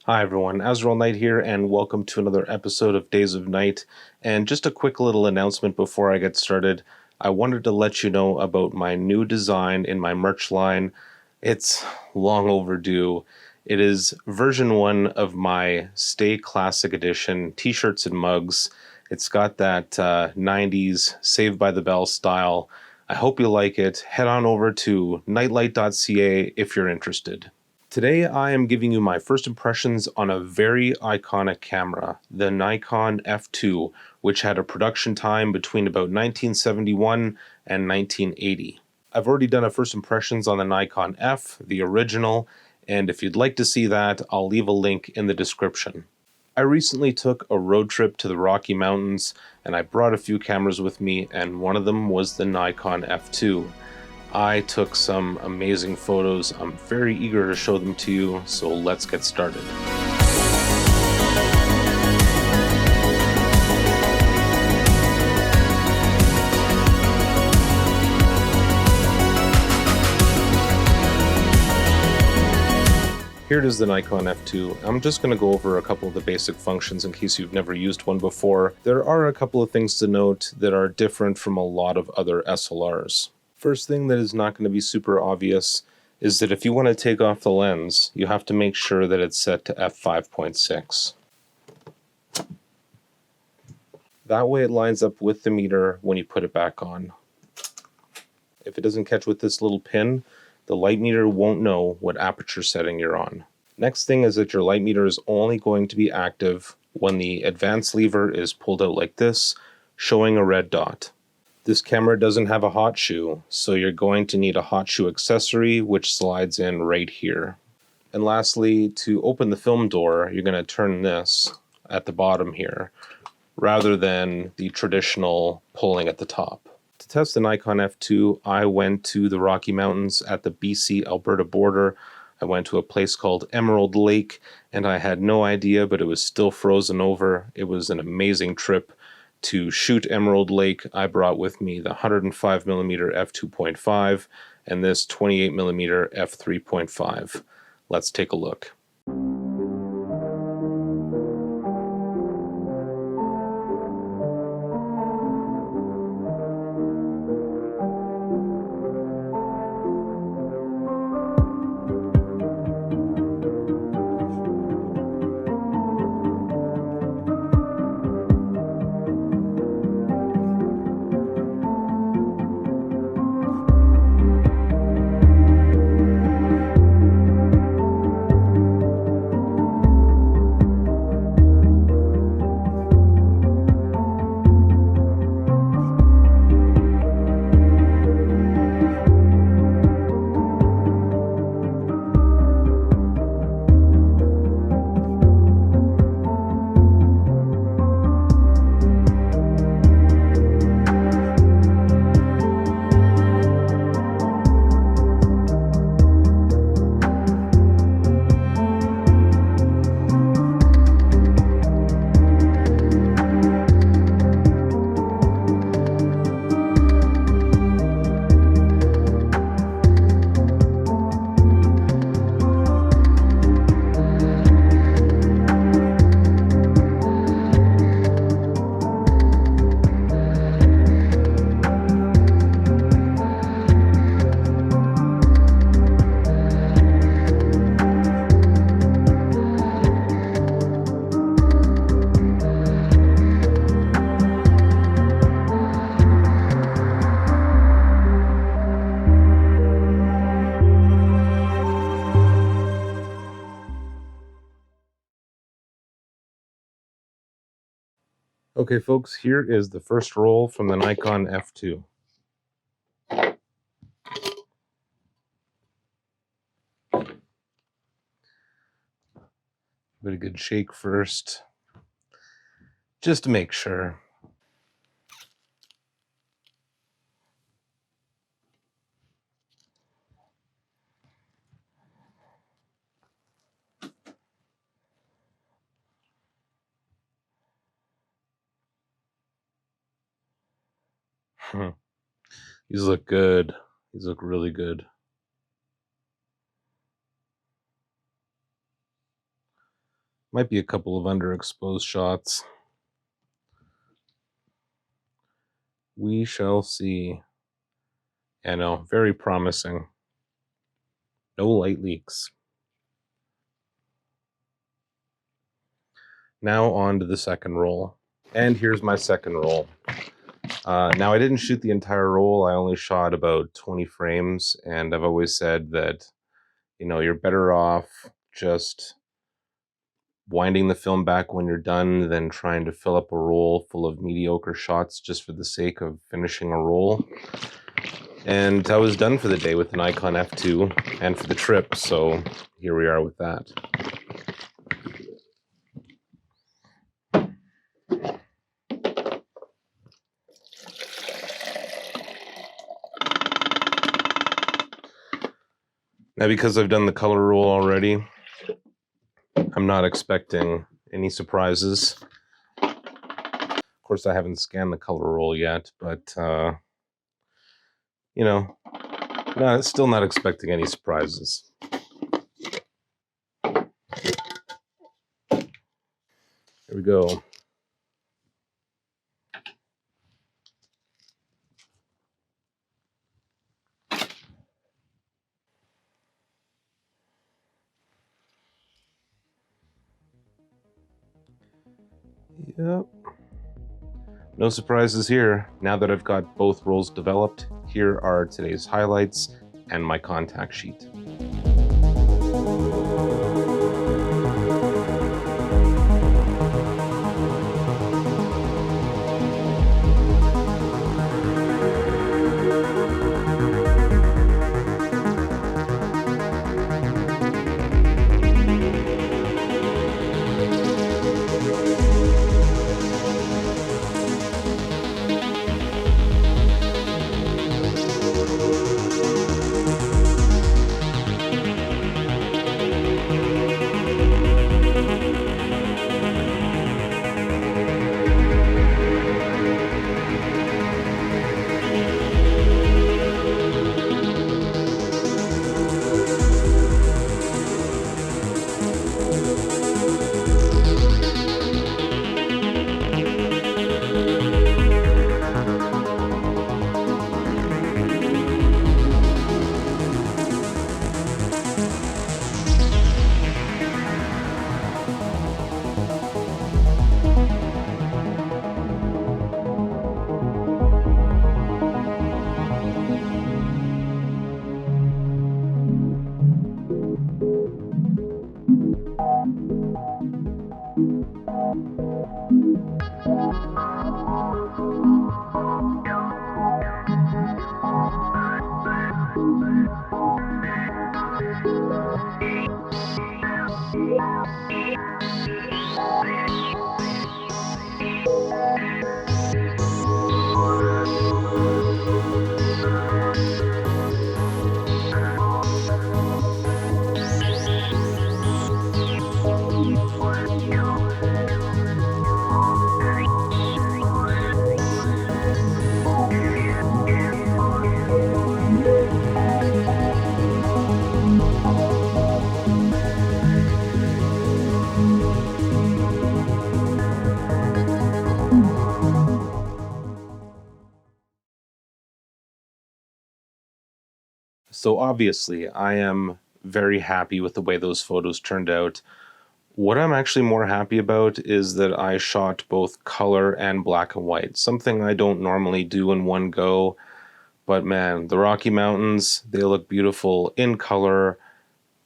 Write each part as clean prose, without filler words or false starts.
Hi everyone, Azriel Knight here, and welcome to another episode of Days of Night. And just a quick little announcement before I get started. I wanted to let you know about my new design in my merch line. It's long overdue. It is version 1 of my Stay Classic Edition t-shirts and mugs. It's got that 90s Saved by the Bell style. I hope you like it. Head on over to nightlight.ca if you're interested. Today I am giving you my first impressions on a very iconic camera, the Nikon F2, which had a production time between about 1971 and 1980. I've already done a first impressions on the Nikon F, the original, and if you'd like to see that, I'll leave a link in the description. I recently took a road trip to the Rocky Mountains, and I brought a few cameras with me, and one of them was the Nikon F2. I took some amazing photos. I'm very eager to show them to you, so let's get started. Here it is, the Nikon F2. I'm just going to go over a couple of the basic functions in case you've never used one before. There are a couple of things to note that are different from a lot of other SLRs. First thing that is not going to be super obvious is that if you want to take off the lens, you have to make sure that it's set to f5.6. That way it lines up with the meter when you put it back on. If it doesn't catch with this little pin, the light meter won't know what aperture setting you're on. Next thing is that your light meter is only going to be active when the advance lever is pulled out like this, showing a red dot. This camera doesn't have a hot shoe, so you're going to need a hot shoe accessory which slides in right here. And lastly, to open the film door, you're going to turn this at the bottom here, rather than the traditional pulling at the top. To test the Nikon F2, I went to the Rocky Mountains at the BC-Alberta border. I went to a place called Emerald Lake, and I had no idea, but it was still frozen over. It was an amazing trip. To shoot Emerald Lake, I brought with me the 105mm f2.5 and this 28mm f3.5. Let's take a look. Okay folks, here is the first roll from the Nikon F2. Give it a good shake first, just to make sure. These look good. These look really good. Might be a couple of underexposed shots. We shall see. I know, very promising. No light leaks. Now on to the second roll. And here's my second roll. Now I didn't shoot the entire roll. I only shot about 20 frames. And I've always said that, you know, you're better off just winding the film back when you're done than trying to fill up a roll full of mediocre shots just for the sake of finishing a roll. And I was done for the day with the Nikon F2 and for the trip, so here we are with that. Now, because I've done the color roll already, I'm not expecting any surprises. Of course, I haven't scanned the color roll yet, but, you know, no, still not expecting any surprises. Here we go. Yep. No surprises here. Now that I've got both rolls developed, here are today's highlights and my contact sheet. So obviously, I am very happy with the way those photos turned out. What I'm actually more happy about is that I shot both color and black and white, something I don't normally do in one go. But man, the Rocky Mountains, they look beautiful in color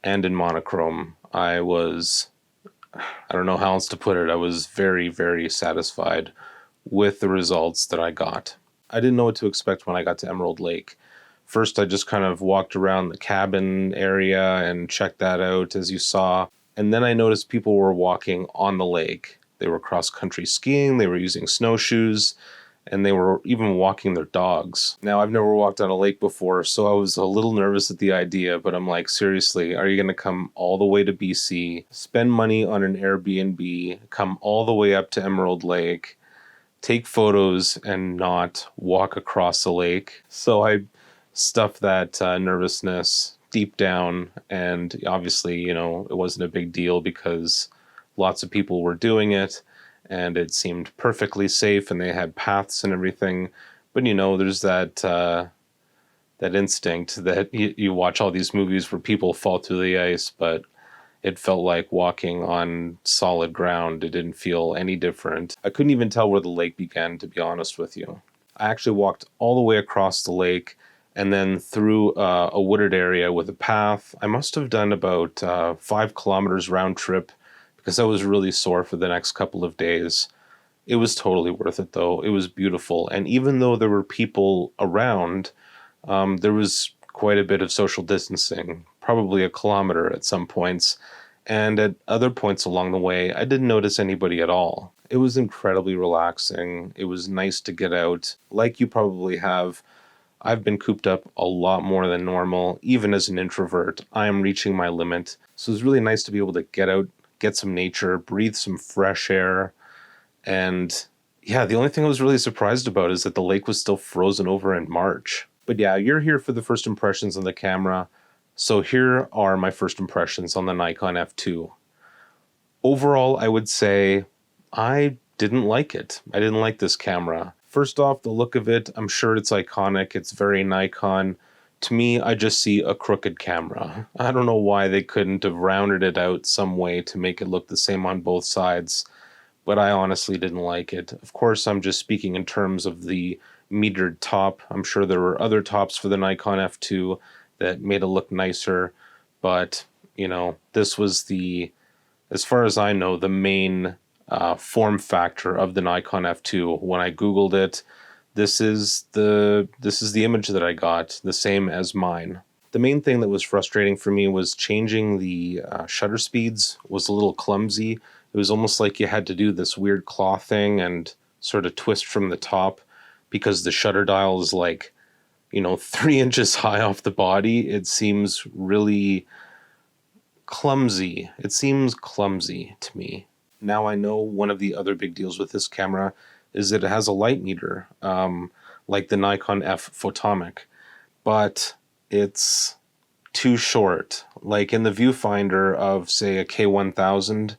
and in monochrome. I don't know how else to put it. I was very, very satisfied with the results that I got. I didn't know what to expect when I got to Emerald Lake. First, I just kind of walked around the cabin area and checked that out, as you saw. And then I noticed people were walking on the lake. They were cross-country skiing, they were using snowshoes, and they were even walking their dogs. Now, I've never walked on a lake before, so I was a little nervous at the idea, but I'm like, seriously, are you going to come all the way to BC, spend money on an Airbnb, come all the way up to Emerald Lake, take photos, and not walk across the lake? So I stuffed that nervousness deep down, and obviously, you know, it wasn't a big deal because lots of people were doing it, and it seemed perfectly safe, and they had paths and everything. But there's that instinct that you watch all these movies where people fall through the ice, but it felt like walking on solid ground. It didn't feel any different. I couldn't even tell where the lake began, to be honest with you. I actually walked all the way across the lake and then through a wooded area with a path. I must have done about 5 kilometers round trip because I was really sore for the next couple of days. It was totally worth it, though. It was beautiful. And even though there were people around, there was quite a bit of social distancing, probably a kilometer at some points. And at other points along the way, I didn't notice anybody at all. It was incredibly relaxing. It was nice to get out. Like you probably have, I've been cooped up a lot more than normal. Even as an introvert, I am reaching my limit. So it was really nice to be able to get out, get some nature, breathe some fresh air. And yeah, the only thing I was really surprised about is that the lake was still frozen over in March. But yeah, you're here for the first impressions on the camera. So here are my first impressions on the Nikon F2. Overall, I would say I didn't like it. I didn't like this camera. First off, the look of it, I'm sure it's iconic. It's very Nikon. To me, I just see a crooked camera. I don't know why they couldn't have rounded it out some way to make it look the same on both sides, but I honestly didn't like it. Of course, I'm just speaking in terms of the metered top. I'm sure there were other tops for the Nikon F2 that made it look nicer, but this was as far as I know, the main form factor of the Nikon F2. When I Googled it, this is the image that I got, the same as mine. The main thing that was frustrating for me was changing the shutter speeds was a little clumsy. It was almost like you had to do this weird claw thing and sort of twist from the top because the shutter dial is 3 inches high off the body. It seems really clumsy. It seems clumsy to me. Now I know one of the other big deals with this camera is that it has a light meter, like the Nikon F Photomic, but it's too short. Like in the viewfinder of, say, a K1000,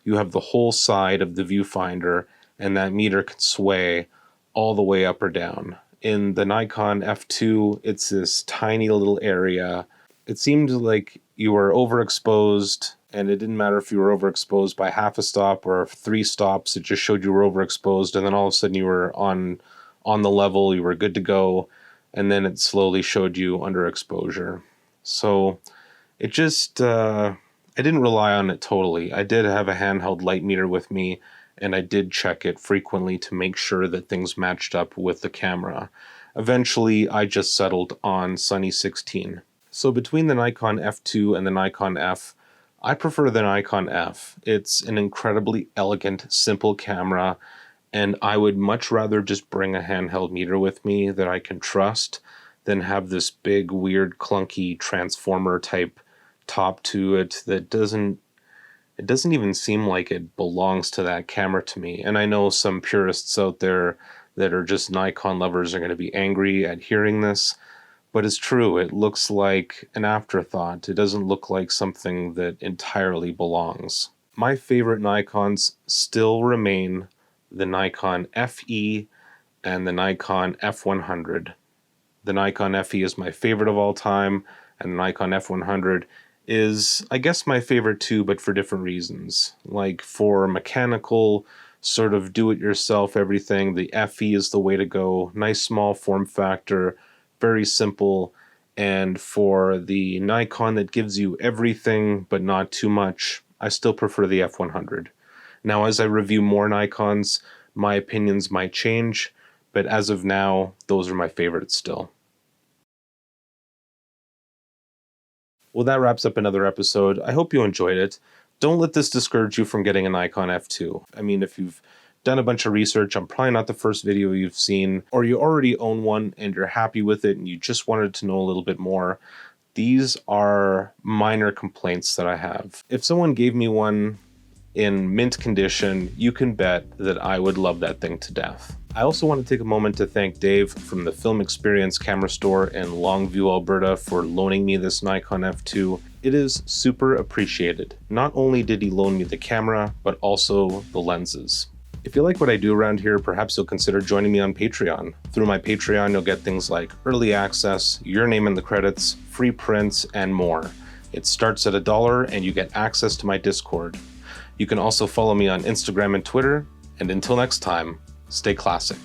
you have the whole side of the viewfinder, and that meter can sway all the way up or down. In the Nikon F2, it's this tiny little area. It seemed like you were overexposed, and it didn't matter if you were overexposed by half a stop or 3 stops. It just showed you were overexposed, and then all of a sudden you were on the level, you were good to go, and then it slowly showed you underexposure. So it just, I didn't rely on it totally. I did have a handheld light meter with me, and I did check it frequently to make sure that things matched up with the camera. Eventually, I just settled on Sunny 16. So between the Nikon F2 and the Nikon F, I prefer the Nikon F. It's an incredibly elegant, simple camera, and I would much rather just bring a handheld meter with me that I can trust than have this big, weird, clunky transformer type top to it that doesn't even seem like it belongs to that camera to me. And I know some purists out there that are just Nikon lovers are going to be angry at hearing this, but it's true. It looks like an afterthought. It doesn't look like something that entirely belongs. My favorite Nikons still remain the Nikon FE and the Nikon F100. The Nikon FE is my favorite of all time, and the Nikon F100 is, I guess, my favorite too, but for different reasons. Like for mechanical, sort of do-it-yourself everything, the FE is the way to go. Nice small form factor, very simple. And for the Nikon that gives you everything but not too much, I still prefer the F100. Now, as I review more Nikons, my opinions might change, but as of now, those are my favorites still. Well, that wraps up another episode. I hope you enjoyed it. Don't let this discourage you from getting a Nikon F2. I mean, if you've done a bunch of research, I'm probably not the first video you've seen, or you already own one and you're happy with it and you just wanted to know a little bit more. These are minor complaints that I have. If someone gave me one in mint condition, you can bet that I would love that thing to death. I also want to take a moment to thank Dave from the Film Experience Camera Store in Longview, Alberta for loaning me this Nikon F2. It is super appreciated. Not only did he loan me the camera, but also the lenses. If you like what I do around here, perhaps you'll consider joining me on Patreon. Through my Patreon, you'll get things like early access, your name in the credits, free prints, and more. It starts at $1 and you get access to my Discord. You can also follow me on Instagram and Twitter, and until next time, stay classic.